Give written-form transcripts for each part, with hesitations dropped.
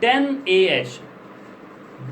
10 AH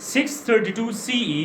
632 CE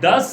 10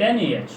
10 AH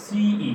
CE।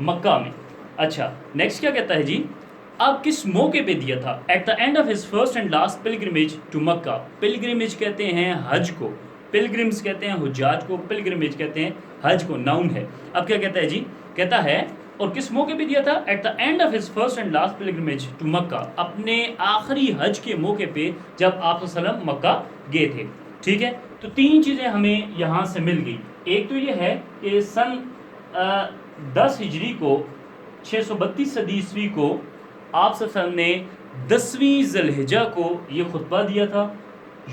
مکہ میں. اچھا next کیا کہتا ہے جی, اب کس موقع پہ دیا تھا؟ At the end of his first and last pilgrimage to Mecca. Pilgrimage کہتے ہیں حج کو, پلگرمز کہتے ہیں حجاج کو, پلگرمیج کہتے ہیں حج کو, ناؤن ہے. اب کیا کہتا ہے جی, کہتا ہے اور کس موقع پہ دیا تھا؟ At the end of his first and last pilgrimage to Mecca, اپنے آخری حج کے موقع پہ جب آپ صلی اللہ علیہ وسلم مکہ گئے تھے. ٹھیک ہے, تو تین چیزیں ہمیں یہاں سے مل گئی. ایک تو یہ ہے کہ سن 10 ہجری کو 632 صدی عیسوی کو آپ صلی اللہ علیہ وسلم نے 10ویں ذی الحجہ کو یہ خطبہ دیا تھا,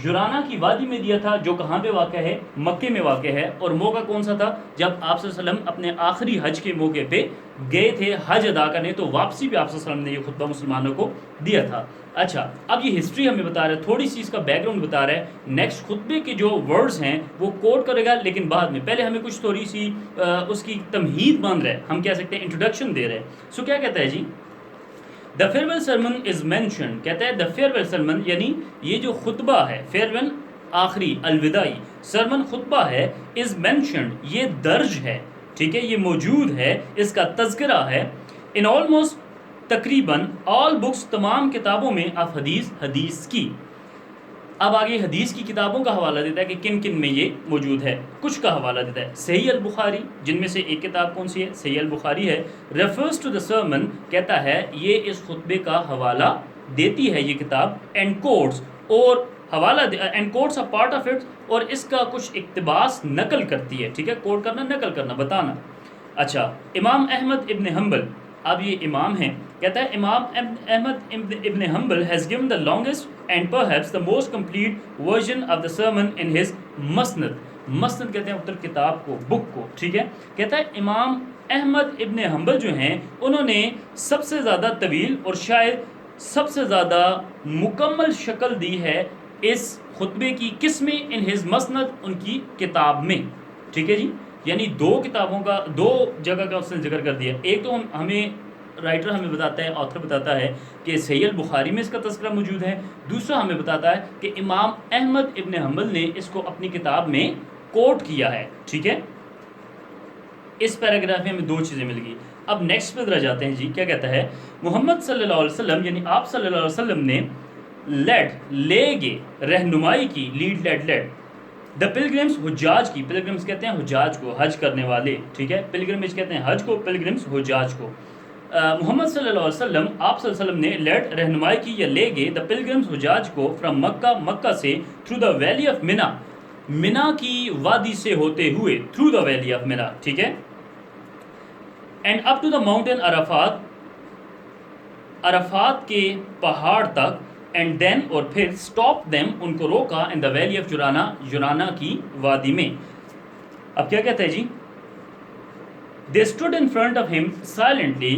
جرانا کی وادی میں دیا تھا, جو کہاں پہ واقع ہے؟ مکے میں واقع ہے. اور موقع کون سا تھا؟ جب آپ صلی اللہ علیہ وسلم اپنے آخری حج کے موقع پہ گئے تھے حج ادا کرنے, تو واپسی پہ آپ صلی اللہ علیہ وسلم نے یہ خطبہ مسلمانوں کو دیا تھا. اچھا اب یہ ہسٹری ہمیں بتا رہا ہے, تھوڑی سی اس کا بیک گراؤنڈ بتا رہا ہے. نیکسٹ خطبے کے جو ورڈز ہیں وہ کوٹ کرے گا, لیکن بعد میں. پہلے ہمیں کچھ تھوڑی سی اس کی تمہید مان رہا ہے, ہم کہہ سکتے ہیں انٹروڈکشن دے رہے ہیں. سو کیا کہتا ہے جی, دا فیئرویل سرمن از مینشن, کہتا ہے دا فیئرویل سرمن یعنی یہ جو خطبہ ہے, فیئرویل آخری الوداعی, سرمن خطبہ ہے, از مینشنڈ یہ درج ہے. ٹھیک ہے, یہ موجود ہے, اس کا تذکرہ ہے, ان آلموسٹ تقریباً آل بکس تمام کتابوں میں آف حدیث, حدیث کی. اب آگے حدیث کی کتابوں کا حوالہ دیتا ہے کہ کن کن میں یہ موجود ہے. کچھ کا حوالہ دیتا ہے, صحیح البخاری, جن میں سے ایک کتاب کون سی ہے؟ صحیح البخاری ہے. ریفرز ٹو دا سرمن, کہتا ہے یہ اس خطبے کا حوالہ دیتی ہے یہ کتاب. اینڈ کوٹس, اور حوالہ end quotes a part of it, اور اس کا کچھ اقتباس نقل کرتی ہے. ٹھیک ہے, کوٹ کرنا, نقل کرنا, بتانا. اچھا, امام احمد ابن حنبل, اب یہ امام ہیں, کہتا ہے امام احمد ابن حنبل has given the longest and perhaps the most complete version of the sermon in his مسند. مسند کہتے ہیں اتر کتاب کو, بک کو. ٹھیک ہے, کہتا ہے امام احمد ابن حنبل جو ہیں انہوں نے سب سے زیادہ طویل اور شاید سب سے زیادہ مکمل شکل دی ہے اس خطبے کی. کس میں؟ ان ہز مسند, ان کی کتاب میں. ٹھیک ہے جی, یعنی دو کتابوں کا, دو جگہ کا اس نے ذکر کر دیا. ایک تو ہمیں رائٹر ہمیں بتاتا ہے, آتھر بتاتا ہے کہ صحیح البخاری میں اس کا تذکرہ موجود ہے. دوسرا ہمیں بتاتا ہے کہ امام احمد ابن حنبل نے اس کو اپنی کتاب میں کوٹ کیا ہے. ٹھیک ہے, اس پیراگراف میں ہمیں دو چیزیں مل گئی. اب نیکسٹ پہ ذرا جاتے ہیں جی. کیا کہتا ہے؟ محمد صلی اللہ علیہ وسلم یعنی آپ صلی اللہ علیہ وسلم نے لے گے, رہنمائی کی, لیڈ دا پلگرمز, حجاج کی. پلگرمز کہتے ہیں حجاج کو, حج کرنے والے. ٹھیک ہے, پلگرمز کہتے ہیں حج کو, پلگرمز حجاج کو. محمد صلی اللہ علیہ وسلم, آپ صلی اللہ علیہ وسلم نے لیڈ, رہنمائی کی یا لے گئے, دا پلگرمز حجاج کو, فرام مکہ, مکہ سے, تھرو دا ویلی آف منا, منا کی وادی سے ہوتے ہوئے, through the valley of Mina. ٹھیک ہے, and up to the mountain Arafat, Arafat کے پہاڑ تک, اینڈ دین اور پھر اسٹاپ دیم, ان کو روکا, ان دا ویلی آف جرانا, جرانا کی وادی میں. اب کیا کہتا ہے جی, دے اسٹوڈ ان فرنٹ آف ہم سائلنٹلی,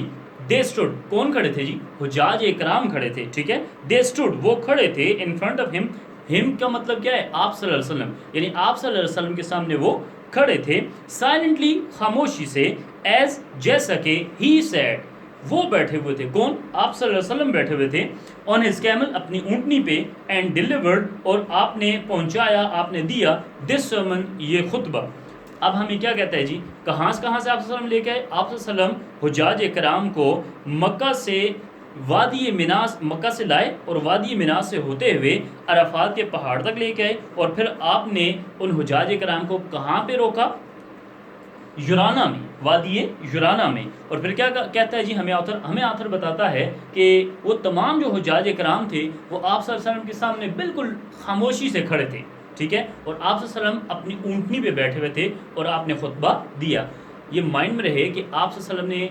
دے اسٹوڈ, کون کھڑے تھے جی؟ حجاج اکرام کھڑے تھے. ٹھیک ہے, دے اسٹوڈ, وہ کھڑے تھے, ان فرنٹ آف ہم, ہم کا مطلب کیا ہے؟ آپ صلی اللہ علیہ وسلم, یعنی آپ صلی اللہ علیہ وسلم کے سامنے وہ کھڑے تھے, سائلنٹلی, خاموشی سے, ایز جیسا کہ ہی سیڈ, وہ بیٹھے ہوئے تھے. کون؟ آپ صلی اللہ علیہ وسلم بیٹھے ہوئے تھے, آن ہز کیمل, اپنی اونٹنی پہ, اینڈ ڈیلیورڈ, اور آپ نے پہنچایا, آپ نے دیا, دس سرمن, یہ خطبہ. اب ہمیں کیا کہتا ہے جی, کہاں سے آپ صلی اللہ علیہ وسلم لے کے آئے؟ آپ صلی اللہ علیہ وسلم حجاج کرام کو مکہ سے وادی منا, مکہ سے لائے, اور وادی منا سے ہوتے ہوئے عرفات کے پہاڑ تک لے کے آئے, اور پھر آپ نے ان حجاج کرام کو کہاں پہ روکا؟ یورانا میں, وادی یورانا میں. اور پھر کیا کہتا ہے جی, ہمیں آتھر بتاتا ہے کہ وہ تمام جو حجاج کرام تھے وہ آپ صلی اللہ علیہ وسلم کے سامنے بالکل خاموشی سے کھڑے تھے. ٹھیک ہے, اور آپ صلی اللہ علیہ وسلم اپنی اونٹنی پہ بیٹھے ہوئے تھے, اور آپ نے خطبہ دیا. یہ مائنڈ میں رہے کہ آپ صلی اللہ علیہ وسلم نے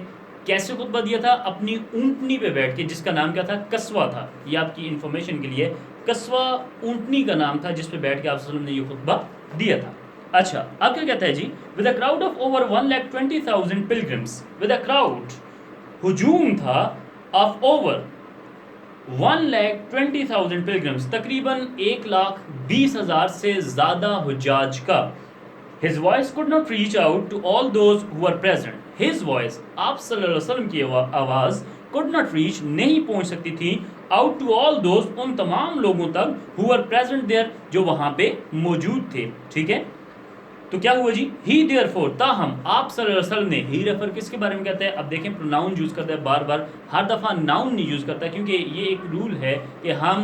کیسے خطبہ دیا تھا؟ اپنی اونٹنی پہ بیٹھ کے, جس کا نام کیا تھا؟ قصوہ تھا. یہ آپ کی انفارمیشن کے لیے, قصوہ اونٹنی کا نام تھا جس پہ بیٹھ کے آپ صلی اللہ علیہ وسلم نے یہ خطبہ دیا تھا. اچھا, اب کیا کہتا ہے جی, with a crowd of over 1,20,000 pilgrims, with a crowd, ہجوم تھا, آف اوور 1,20,000 پلگرمز, تقریباً 1,20,000 سے زیادہ حجاج کا. His voice could not reach out to all those who were present. His voice, آپ صلی اللہ علیہ وسلم کی آواز, could not reach, نہیں پہنچ سکتی تھی, out to all those, ان تمام لوگوں تک, who were present there, جو وہاں پہ موجود تھے. ٹھیک ہے, تو کیا ہوا جی, ہی دیئر فور تاہم آپ صلی اللہ علیہ وسلم نے, ہی ریفر کس کے بارے میں کہتے ہیں, اب دیکھیں پروناؤن یوز کرتا ہے بار بار, ہر دفعہ ناؤن نہیں یوز کرتا, کیونکہ یہ ایک رول ہے کہ ہم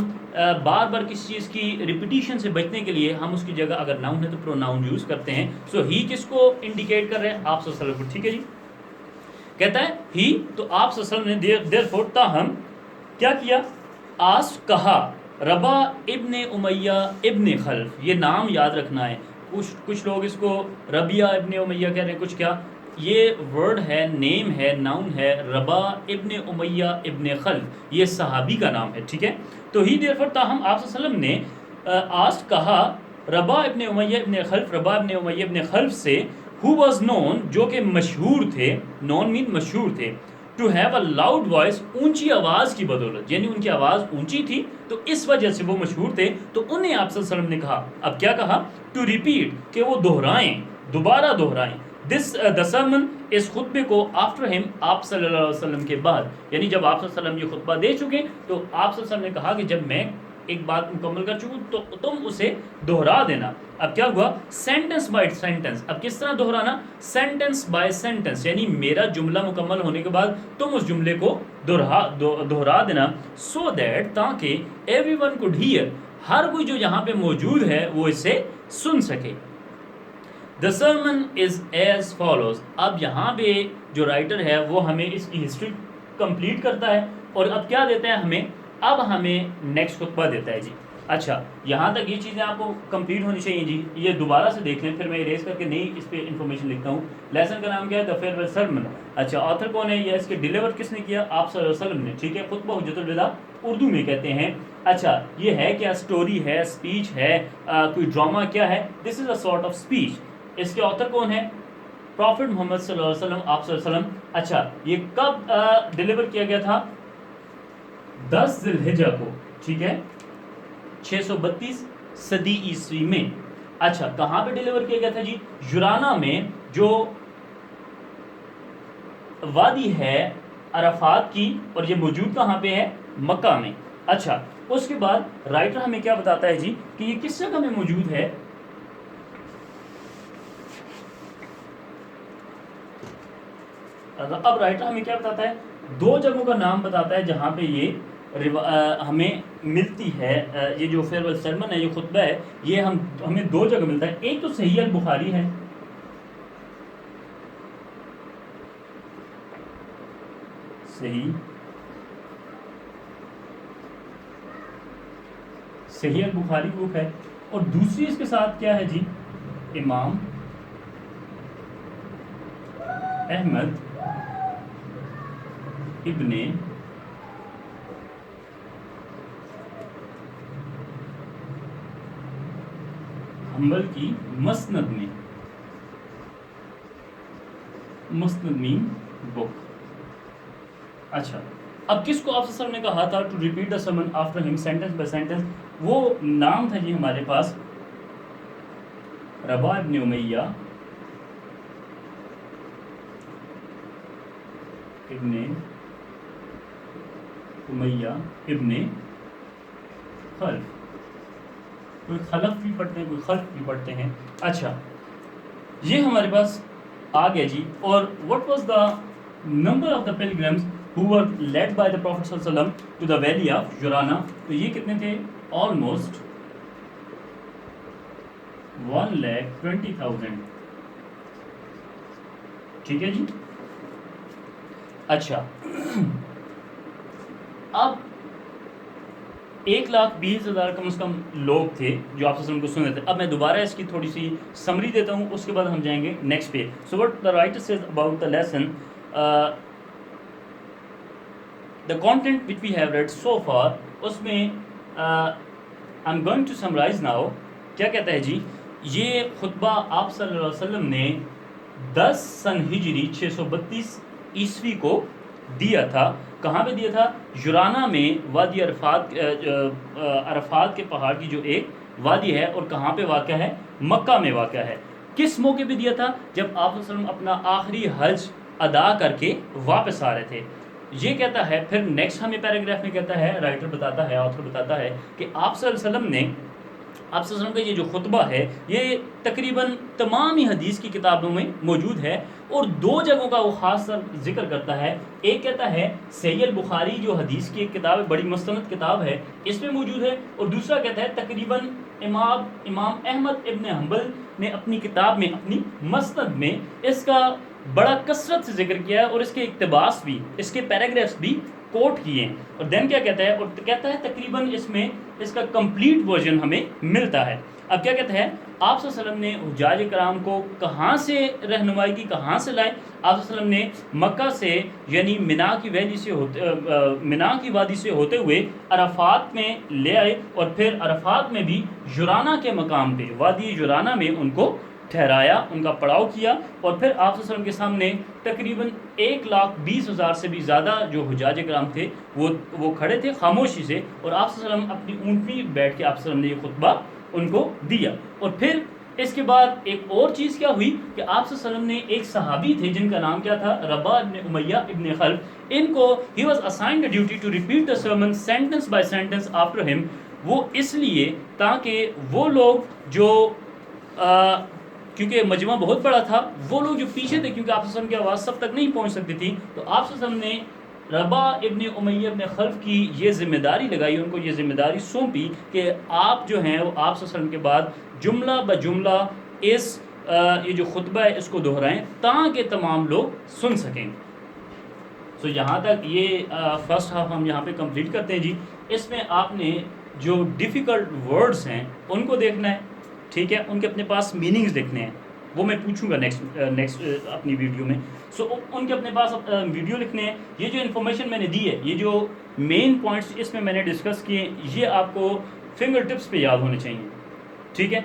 بار بار کسی چیز کی ریپیٹیشن سے بچنے کے لیے ہم اس کی جگہ اگر ناؤن ہے تو پروناؤن یوز کرتے ہیں. سو ہی کس کو انڈیکیٹ کر رہے ہیں, آپ صلی اللہ علیہ وسلم کو, ٹھیک ہے جی. کہتا ہے ہی, تو آپ صلی اللہ علیہ وسلم نے دیر فور تاہم کیا کیا, آس کہا, ربا ابن امیہ ابن خلف, یہ نام یاد رکھنا ہے, کچھ لوگ اس کو ربیہ ابن امیہ کہہ رہے ہیں, کچھ کیا, یہ ورڈ ہے, نیم ہے, ناؤن ہے, ربا ابن امیہ ابن خلف, یہ صحابی کا نام ہے, ٹھیک ہے. تو ہی دیر فور تاہم آپ صلی اللہ علیہ وسلم نے آس کہا ربا ابن امیہ ابن خلف, ربا ابن امیہ ابن خلف سے, who was known, جو کہ مشہور تھے, known mean مشہور تھے, to have a loud voice, اونچی آواز کی بدولت, یعنی ان کی آواز اونچی تھی تو اس وجہ سے وہ مشہور تھے. تو انہیں آپ صلی اللہ علیہ وسلم نے کہا, اب کیا کہا, to repeat, کہ وہ دہرائیں, دوبارہ دہرائیں, this the sermon, اس خطبے کو, after him, آپ صلی اللہ علیہ وسلم کے بعد, یعنی جب آپ صلی اللہ علیہ وسلم یہ خطبہ دے چکے تو آپ صلی اللہ علیہ وسلم نے کہا کہ جب میں ایک بات مکمل کر چکوں تو تم اسے دہرا دینا. اب کیا ہوا, سینٹنس بائی سینٹنس, اب کس طرح دہرانا, سینٹنس بائی سینٹنس, یعنی میرا جملہ مکمل ہونے کے بعد تم اس جملے کو دہرا دینا, سو دیٹ, تاکہ ایوری ون کوڈ ہیئر, ہر کوئی جو یہاں پہ موجود ہے وہ اسے سن سکے. The sermon is as follows, اب یہاں پہ جو رائٹر ہے وہ ہمیں اس کی ہسٹری کمپلیٹ کرتا ہے اور اب کیا دیتا ہے ہمیں, اب ہمیں نیکسٹ خطبہ دیتا ہے جی. اچھا, یہاں تک یہ چیزیں آپ کو کمپلیٹ ہونی چاہیے جی, یہ دوبارہ سے دیکھ لیں, پھر میں اریز کر کے نہیں اس پہ انفارمیشن لکھتا ہوں. لیسن کا نام کیا ہے, دا فیئرویل سرمن. اچھا, آتھر کون ہے, یہ اس کے ڈیلیور کس نے کیا, آپ صلی اللہ علیہ وسلم نے, ٹھیک ہے. خطبہ حجت الوداع اردو میں کہتے ہیں. اچھا, یہ ہے کیا, سٹوری ہے, اسپیچ ہے, کوئی ڈراما کیا ہے, دس از اے سارٹ آف اسپیچ. اس کے آتھر کون ہے, پروفٹ محمد صلی اللہ علیہ وسلم, آپ صلی اللہ علیہ وسلم. اچھا, یہ کب ڈیلیور کیا گیا تھا, 10 ذی الحجہ کو, ٹھیک ہے, 632 صدی عیسوی میں. اچھا, کہاں پہ ڈیلیور کیا گیا تھا جی, جرانہ میں, جو وادی ہے عرفات کی, اور یہ موجود کہاں پہ ہے, مکہ میں. اچھا, اس کے بعد رائٹر ہمیں کیا بتاتا ہے جی کہ یہ کس جگہ میں موجود ہے. اب رائٹر ہمیں کیا بتاتا ہے, 2 جگہوں کا نام بتاتا ہے جہاں پہ یہ ہمیں ملتی ہے. یہ جو فیئرویل سرمن ہے, یہ خطبہ ہے, یہ ہمیں 2 جگہ ملتا ہے. ایک تو صحیح البخاری ہے, صحیح البخاری بک ہے, اور دوسری اس کے ساتھ کیا ہے جی, امام احمد ابن حنبل کی مسند میں بک. اچھا, اب کس کو آپ صلی اللہ علیہ وسلم نے کہا تھا to repeat the sermon after him, sentence by sentence, وہ نام تھا جی ہمارے پاس ربا ابن امیہ ابن خلف, کوئی خلف بھی پڑھتے ہیں, کوئی خلف بھی پڑھتے ہیں. اچھا, یہ ہمارے پاس آ گیا جی. اور what was the number of the pilgrims who were led by the Prophet صلی اللہ علیہ وسلم to the valley of Jurana, تو یہ کتنے تھے, almost 1,20,000, ٹھیک ہے جی. اچھا, اب 1,20,000 کم از کم لوگ تھے جو آپ سے کو سن رہے تھے. اب میں دوبارہ اس کی تھوڑی سی سمری دیتا ہوں, اس کے بعد ہم جائیں گے نیکسٹ پہ. So what the writer says about the lesson, the content which we have read so far, اس میں I am going to summarise now. کیا کہتا ہے جی, یہ خطبہ آپ صلی اللہ علیہ وسلم نے 10 سن ہجری 632 عیسوی کو دیا تھا. کہاں پہ دیا تھا, جرانہ میں, وادی عرفات کے پہاڑ کی جو ایک وادی ہے, اور کہاں پہ واقع ہے, مکہ میں واقع ہے. کس موقع پہ دیا تھا, جب آپ صلی اللہ علیہ وسلم اپنا آخری حج ادا کر کے واپس آ رہے تھے. یہ کہتا ہے, پھر نیکسٹ ہمیں پیراگراف میں کہتا ہے, رائٹر بتاتا ہے, آتھر بتاتا ہے کہ آپ صلی اللہ علیہ وسلم نے آپ صلی اللہ علیہ وسلم کا یہ جو خطبہ ہے یہ تقریباً تمام ہی حدیث کی کتابوں میں موجود ہے، اور دو جگہوں کا وہ خاص ذکر کرتا ہے. ایک کہتا ہے صحیح البخاری جو حدیث کی ایک کتاب ہے، بڑی مستند کتاب ہے، اس میں موجود ہے، اور دوسرا کہتا ہے تقریباً امام احمد ابن حنبل نے اپنی کتاب میں، اپنی مسند میں اس کا بڑا کثرت سے ذکر کیا ہے، اور اس کے اقتباس بھی، اس کے پیراگرافس بھی کوٹ کیے ہیں. اور دین کیا کہتا ہے، اور کہتا ہے تقریباً اس میں اس کا کمپلیٹ ورژن ہمیں ملتا ہے. اب کیا کہتا ہے، آپ صلی اللہ علیہ وسلم نے حجاج کرام کو کہاں سے رہنمائی کی، کہاں سے لائے؟ آپ صلی اللہ علیہ وسلم نے مکہ سے، یعنی منا کی ویلی سے منا کی وادی سے ہوتے ہوئے عرفات میں لے آئے، اور پھر عرفات میں بھی جرانہ کے مقام پہ، وادی جرانہ میں ان کو ٹھہرایا، ان کا پڑاؤ کیا، اور پھر آپ صلی اللہ علیہ وسلم کے سامنے تقریباً 1,20,000 سے بھی زیادہ جو حجاج کرام تھے وہ کھڑے تھے خاموشی سے، اور آپ صلی اللہ علیہ وسلم اپنی اونٹ پہ بیٹھ کے آپ صلی اللہ علیہ وسلم نے یہ خطبہ ان کو دیا. اور پھر اس کے بعد ایک اور چیز کیا ہوئی کہ آپ صلی اللہ علیہ وسلم نے ایک صحابی تھے جن کا نام کیا تھا، رباح ابن امیہ ابن خلف، ان کو he was assigned a duty to repeat the sermon sentence by sentence after him. وہ اس لیے تاکہ وہ لوگ جو کیونکہ مجمع بہت بڑا تھا، وہ لوگ جو پیچھے تھے، کیونکہ آپ صلی اللہ علیہ وسلم کی آواز سب تک نہیں پہنچ سکتی تھی، تو آپ صلی اللہ علیہ وسلم نے رباح ابن امیہ ابن خلف کی یہ ذمہ داری لگائی، ان کو یہ ذمہ داری سونپی کہ آپ جو ہیں وہ آپ صلی اللہ علیہ وسلم کے بعد جملہ بجملہ یہ جو خطبہ ہے اس کو دہرائیں تاکہ تمام لوگ سن سکیں. سو یہاں تک یہ فرسٹ ہاف ہم یہاں پہ کمپلیٹ کرتے ہیں جی. اس میں آپ نے جو ڈیفیکلٹ ورڈز ہیں ان کو دیکھنا ہے، ٹھیک ہے، ان کے اپنے پاس میننگز دیکھنے ہیں، وہ میں پوچھوں گا نیکسٹ اپنی ویڈیو میں. سو ان کے اپنے پاس ویڈیو لکھنے ہیں. یہ جو انفارمیشن میں نے دی ہے، یہ جو مین پوائنٹس اس میں نے ڈسکس کیے، یہ آپ کو فنگر ٹپس پہ یاد ہونے چاہیے، ٹھیک ہے.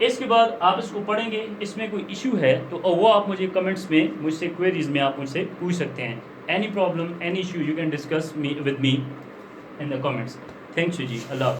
اس کے بعد آپ اس کو پڑھیں گے، اس میں کوئی ایشو ہے تو وہ آپ مجھے کمنٹس میں مجھ سے کوئریز میں آپ مجھ سے پوچھ سکتے ہیں. Any problem, any issue, you can discuss with me in the comments. Thank you جی. اللہ حافظ.